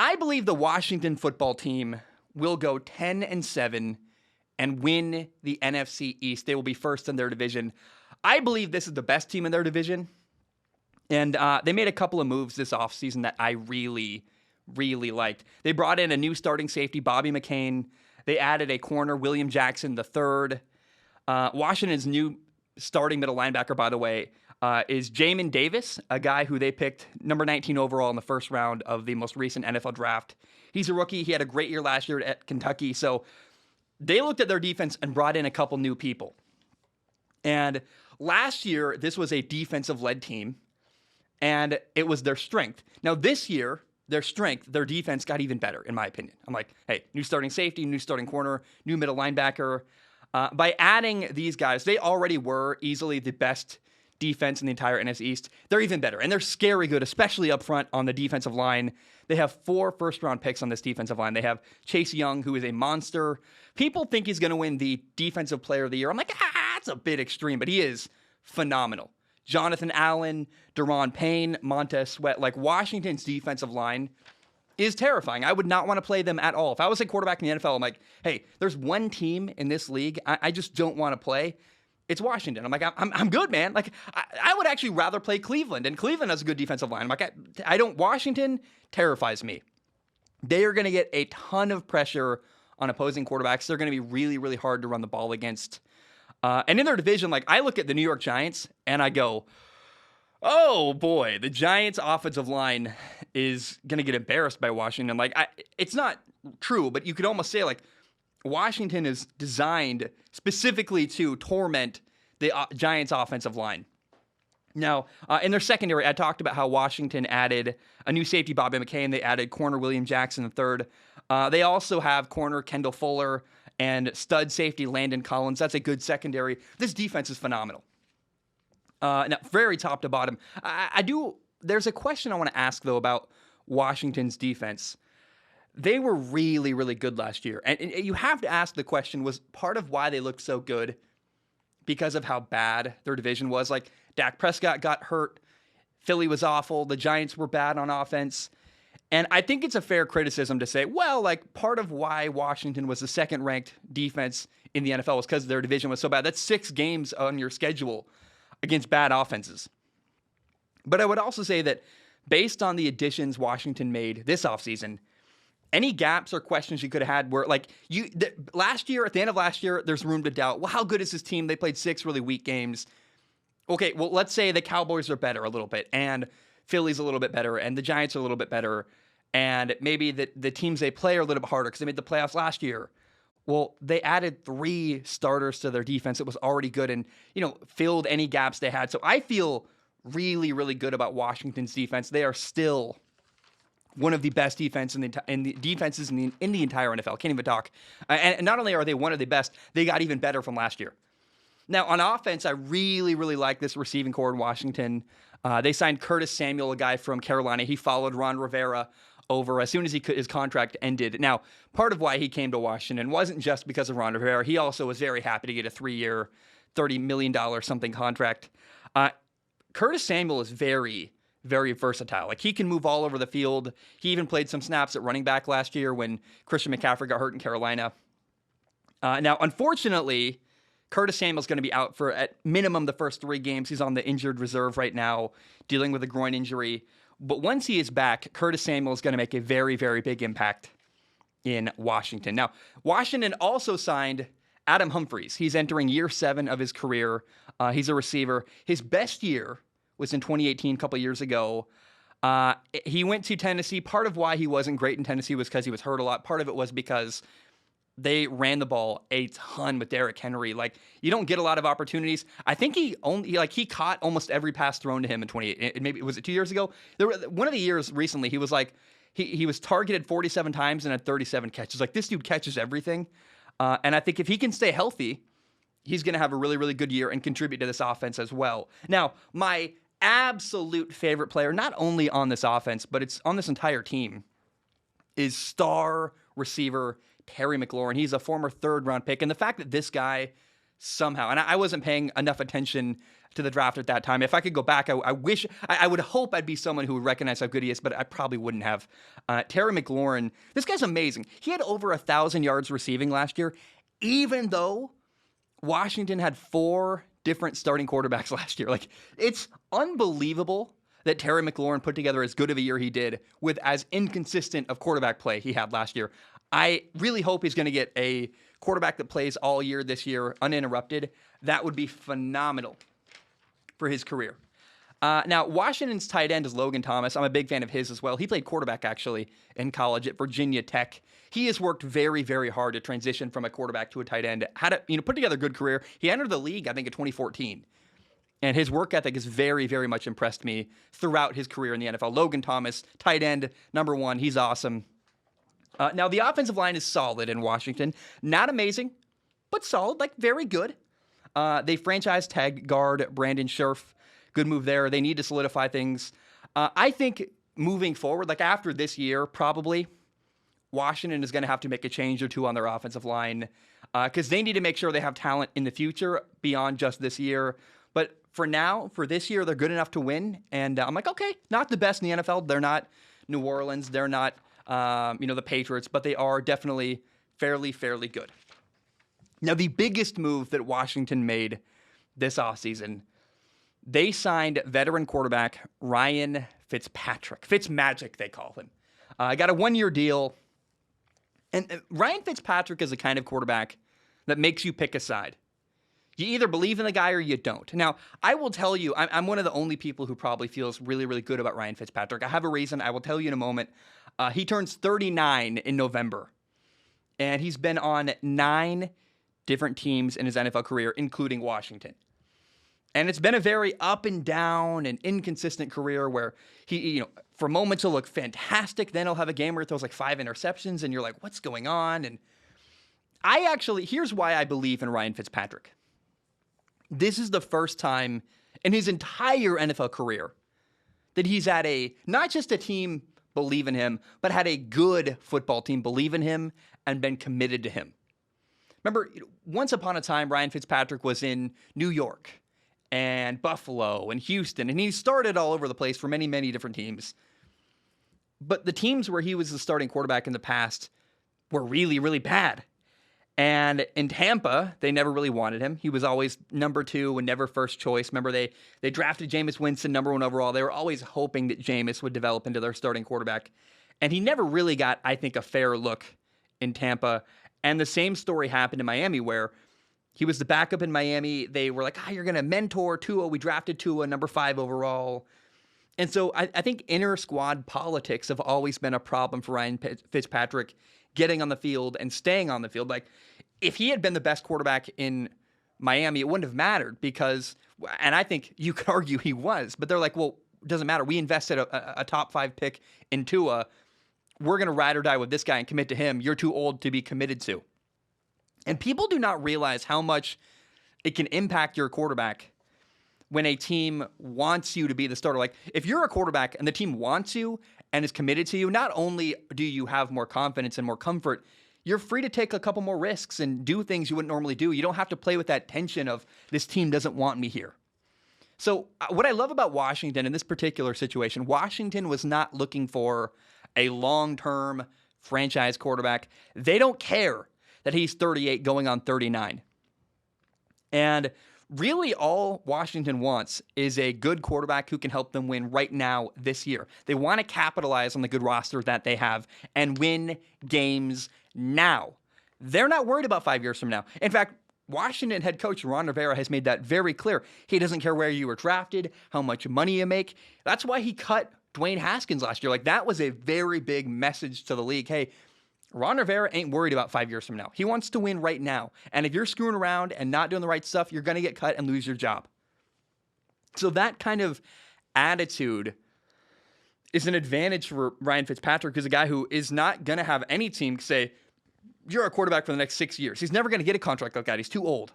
I believe the Washington football team will go 10-7 and win the NFC East. They will be first in their division. I believe this is the best team in their division. And they made a couple of moves this offseason that I really, really liked. They brought in a new starting safety, Bobby McCain. They added a corner, William Jackson III. Washington's new starting middle linebacker, by the way, is Jamin Davis, a guy who they picked number 19 overall in the first round of the most recent NFL draft. He's a rookie. He had a great year last year at Kentucky. So they looked at their defense and brought in a couple new people. And last year, this was a defensive-led team, and it was their strength. Now, this year, their strength, their defense got even better, in my opinion. I'm like, hey, new starting safety, new starting corner, new middle linebacker. By adding these guys, they already were easily the best defense in the entire NFC East. They're even better, and they're scary good, especially up front on the defensive line. They have 4 first-round picks on this defensive line. They have Chase Young, who is a monster. People think he's going to win the Defensive Player of the Year. I'm like, that's a bit extreme, but he is phenomenal. Jonathan Allen, Daron Payne, Montez Sweat. Like, Washington's defensive line is terrifying. I would not want to play them at all. If I was a quarterback in the NFL, I'm like, hey, there's one team in this league I just don't want to play. It's Washington. I'm like, I'm good, man. Like, I would actually rather play Cleveland, and Cleveland has a good defensive line. I'm like, Washington terrifies me. They are going to get a ton of pressure on opposing quarterbacks. They're going to be really, really hard to run the ball against. And in their division, like, I look at the New York Giants and I go, oh boy, the Giants' offensive line is going to get embarrassed by Washington. Like, it's not true, but you could almost say, like, Washington is designed specifically to torment the Giants' offensive line. Now, in their secondary, I talked about how Washington added a new safety, Bobby McCain. They added corner William Jackson III. They also have corner Kendall Fuller and stud safety Landon Collins. That's a good secondary. This defense is phenomenal. Now, very top to bottom. There's a question I want to ask, though, about Washington's defense. They were really, really good last year. And you have to ask the question, was part of why they looked so good because of how bad their division was? Like, Dak Prescott got hurt. Philly was awful. The Giants were bad on offense. And I think it's a fair criticism to say, well, like, part of why Washington was the second-ranked defense in the NFL was because their division was so bad. That's 6 games on your schedule against bad offenses. But I would also say that based on the additions Washington made this offseason, any gaps or questions you could have had were, like, last year, at the end of last year, there's room to doubt, well, how good is this team? They played 6 really weak games. Okay, well, let's say the Cowboys are better a little bit, and Philly's a little bit better, and the Giants are a little bit better, and maybe the teams they play are a little bit harder because they made the playoffs last year. Well, they added 3 starters to their defense. It was already good and, filled any gaps they had. So I feel really, really good about Washington's defense. They are still one of the best defenses in the entire NFL. Can't even talk. And not only are they one of the best, they got even better from last year. Now, on offense, I really, really like this receiving core in Washington. They signed Curtis Samuel, a guy from Carolina. He followed Ron Rivera over as soon as his contract ended. Now, part of why he came to Washington wasn't just because of Ron Rivera. He also was very happy to get a 3-year, $30 million something contract. Curtis Samuel is very, very versatile. Like, he can move all over the field. He even played some snaps at running back last year when Christian McCaffrey got hurt in Carolina. Now, unfortunately, Curtis Samuel's going to be out for, at minimum, the first 3 games. He's on the injured reserve right now, dealing with a groin injury. But once he is back, Curtis Samuel is going to make a very, very big impact in Washington. Now, Washington also signed Adam Humphries. He's entering year 7 of his career. He's a receiver. His best year was in 2018, a couple of years ago. He went to Tennessee. Part of why he wasn't great in Tennessee was because he was hurt a lot. Part of it was because they ran the ball a ton with Derrick Henry. Like, you don't get a lot of opportunities. I think he caught almost every pass thrown to him in 2018. Maybe, was it 2 years ago? One of the years recently, he was like, he was targeted 47 times and had 37 catches. Like, this dude catches everything. And I think if he can stay healthy, he's going to have a really, really good year and contribute to this offense as well. Now, my absolute favorite player, not only on this offense, but it's on this entire team, is star receiver Terry McLaurin. He's a former 3rd-round pick. And the fact that this guy somehow. And I wasn't paying enough attention to the draft at that time. If I could go back, I wish, I would hope I'd be someone who would recognize how good he is, but I probably wouldn't have. Terry McLaurin, this guy's amazing. He had over 1,000 yards receiving last year, even though Washington had 4 different starting quarterbacks last year. Like, it's unbelievable that Terry McLaurin put together as good of a year he did with as inconsistent of quarterback play he had last year. I really hope he's going to get a quarterback that plays all year this year, uninterrupted. That would be phenomenal for his career. Now, Washington's tight end is Logan Thomas. I'm a big fan of his as well. He played quarterback, actually, in college at Virginia Tech. He has worked very, very hard to transition from a quarterback to a tight end. Had to, put together a good career. He entered the league, I think, in 2014. And his work ethic has very, very much impressed me throughout his career in the NFL. Logan Thomas, tight end, number 1. He's awesome. Now, the offensive line is solid in Washington. Not amazing, but solid, like very good. They franchise tag guard Brandon Scherf. Good move there. They need to solidify things. I think moving forward, like after this year, probably, Washington is going to have to make a change or two on their offensive line because they need to make sure they have talent in the future beyond just this year. But for now, for this year, they're good enough to win. And I'm like, okay, not the best in the NFL. They're not New Orleans. They're not, the Patriots, but they are definitely fairly good. Now, the biggest move that Washington made this offseason, they signed veteran quarterback Ryan Fitzpatrick. Fitzmagic, they call him. Got a 1-year deal. And Ryan Fitzpatrick is the kind of quarterback that makes you pick a side. You either believe in the guy or you don't. Now, I will tell you, I'm one of the only people who probably feels really, really good about Ryan Fitzpatrick. I have a reason. I will tell you in a moment. He turns 39 in November. And he's been on 9 different teams in his NFL career, including Washington. And it's been a very up and down and inconsistent career where he, for moments he'll look fantastic. Then he'll have a game where he throws like 5 interceptions and you're like, what's going on? And here's why I believe in Ryan Fitzpatrick. This is the first time in his entire NFL career that he's had not just a team believe in him, but had a good football team believe in him and been committed to him. Remember, once upon a time, Ryan Fitzpatrick was in New York and Buffalo and Houston, and he started all over the place for many, many different teams. But the teams where he was the starting quarterback in the past were really, really bad. And in Tampa, they never really wanted him. He was always number 2 and never first choice. Remember, they drafted Jameis Winston number 1 overall. They were always hoping that Jameis would develop into their starting quarterback. And he never really got, I think, a fair look in Tampa. And the same story happened in Miami where he was the backup in Miami. They were like, you're going to mentor Tua. We drafted Tua number 5 overall. And so I think inner squad politics have always been a problem for Ryan Fitzpatrick getting on the field and staying on the field. Like, if he had been the best quarterback in Miami, it wouldn't have mattered because, and I think you could argue he was, but they're like, well, it doesn't matter. We invested a top 5 pick in Tua. We're going to ride or die with this guy and commit to him. You're too old to be committed to. And people do not realize how much it can impact your quarterback when a team wants you to be the starter. Like, if you're a quarterback and the team wants you and is committed to you, not only do you have more confidence and more comfort, you're free to take a couple more risks and do things you wouldn't normally do. You don't have to play with that tension of this team doesn't want me here. So what I love about Washington in this particular situation, Washington was not looking for a long-term franchise quarterback. They don't care that he's 38 going on 39. And really all Washington wants is a good quarterback who can help them win right now this year. They want to capitalize on the good roster that they have and win games now. They're not worried about 5 years from now. In fact, Washington head coach Ron Rivera has made that very clear. He doesn't care where you were drafted, how much money you make. That's why he cut Dwayne Haskins last year. Like, that was a very big message to the league. Hey, Ron Rivera ain't worried about 5 years from now. He wants to win right now. And if you're screwing around and not doing the right stuff, you're going to get cut and lose your job. So that kind of attitude is an advantage for Ryan Fitzpatrick, who's a guy who is not going to have any team say, you're a quarterback for the next 6 years. He's never going to get a contract like that. He's too old.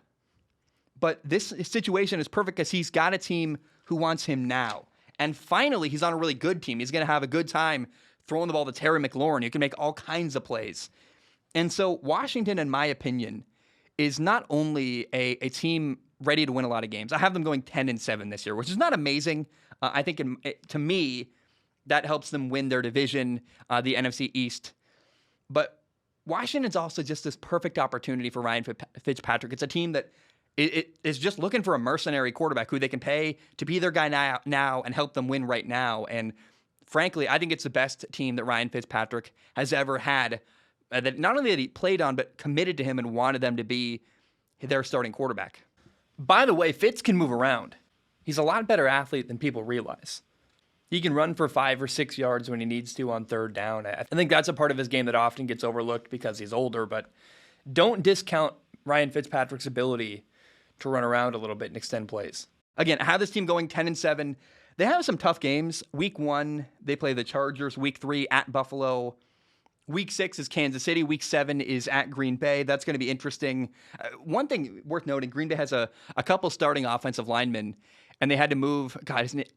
But this situation is perfect because he's got a team who wants him now. And finally, he's on a really good team. He's going to have a good time throwing the ball to Terry McLaurin. You can make all kinds of plays. And so Washington, in my opinion, is not only a team ready to win a lot of games. I have them going 10-7 this year, which is not amazing. I think to me, that helps them win their division, the NFC East. But Washington's also just this perfect opportunity for Ryan Fitzpatrick. It's a team that it is just looking for a mercenary quarterback who they can pay to be their guy now and help them win right now. And frankly, I think it's the best team that Ryan Fitzpatrick has ever had, that not only that he played on, but committed to him and wanted them to be their starting quarterback. By the way, Fitz can move around. He's a lot better athlete than people realize. He can run for 5 or 6 yards when he needs to on third down. I think that's a part of his game that often gets overlooked because he's older, but don't discount Ryan Fitzpatrick's ability to run around a little bit and extend plays. Again, I have this team going 10-7. They have some tough games. Week 1, they play the Chargers. Week 3, at Buffalo. Week 6 is Kansas City. Week 7 is at Green Bay. That's going to be interesting. One thing worth noting, Green Bay has a couple starting offensive linemen, and they had to move, God, isn't it?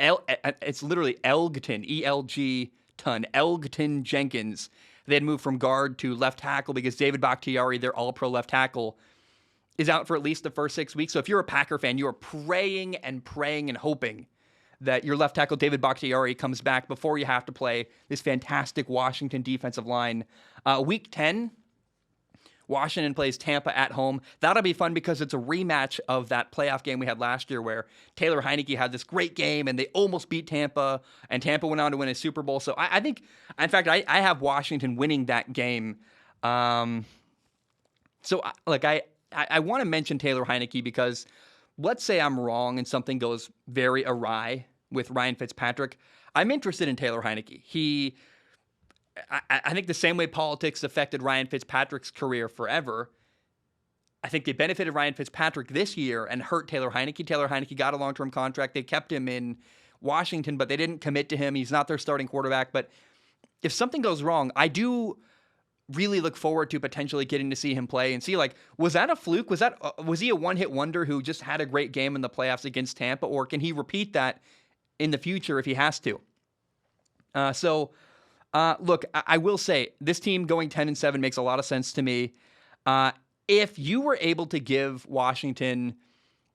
It's literally Elgton, E-L-G-Ton, Elgton Jenkins. They had moved from guard to left tackle because David Bakhtiari, their all-pro left tackle, is out for at least the first 6 weeks. So if you're a Packer fan, you are praying and hoping that your left tackle, David Bakhtiari, comes back before you have to play this fantastic Washington defensive line. Week 10, Washington plays Tampa at home. That'll be fun because it's a rematch of that playoff game we had last year where Taylor Heinicke had this great game and they almost beat Tampa, and Tampa went on to win a Super Bowl. So I think, in fact, I have Washington winning that game. I want to mention Taylor Heinicke because let's say I'm wrong and something goes very awry with Ryan Fitzpatrick. I'm interested in Taylor Heinicke. I think the same way politics affected Ryan Fitzpatrick's career forever, I think they benefited Ryan Fitzpatrick this year and hurt Taylor Heinicke. Taylor Heinicke got a long-term contract. They kept him in Washington, but they didn't commit to him. He's not their starting quarterback. But if something goes wrong, I do really look forward to potentially getting to see him play and see, like, was that a fluke? Was he a one-hit wonder who just had a great game in the playoffs against Tampa, or can he repeat that in the future if he has to? Look, I will say this team going 10-7 makes a lot of sense to me. If you were able to give Washington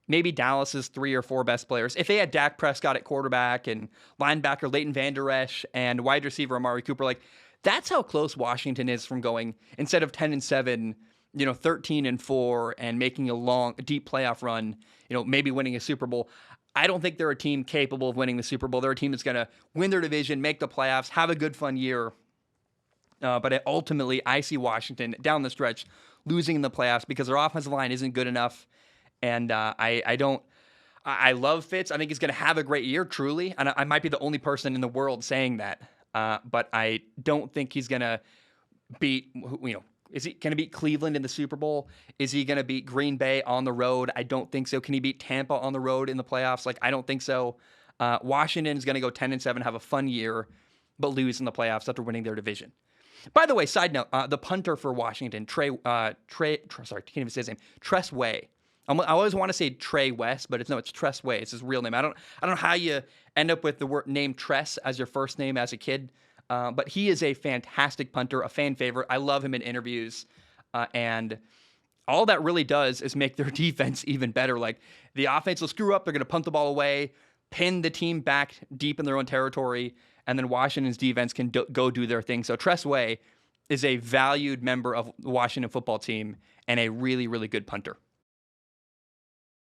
maybe Dallas's 3 or 4 best players, if they had Dak Prescott at quarterback and linebacker Leighton Vander Esch and wide receiver Amari Cooper, like, that's how close Washington is from going, instead of 10-7, 13-4 and making a long, deep playoff run, maybe winning a Super Bowl. I don't think they're a team capable of winning the Super Bowl. They're a team that's going to win their division, make the playoffs, have a good, fun year. But ultimately, I see Washington down the stretch losing in the playoffs because their offensive line isn't good enough. And I love Fitz. I think he's going to have a great year, truly. And I might be the only person in the world saying that. But I don't think he's going to beat, is he going to beat Cleveland in the Super Bowl? Is he going to beat Green Bay on the road? I don't think so. Can he beat Tampa on the road in the playoffs? I don't think so. Washington is going to go 10-7, have a fun year, but lose in the playoffs after winning their division. By the way, side note, the punter for Washington, can't even say his name, Tress Way. I always want to say Trey West, but it's Tress Way. It's his real name. I don't know how you end up with the word name Tress as your first name as a kid. But he is a fantastic punter, a fan favorite. I love him in interviews. And all that really does is make their defense even better. Like, the offense will screw up, they're going to punt the ball away, pin the team back deep in their own territory, and then Washington's defense can go do their thing. So Tress Way is a valued member of the Washington football team and a really, really good punter.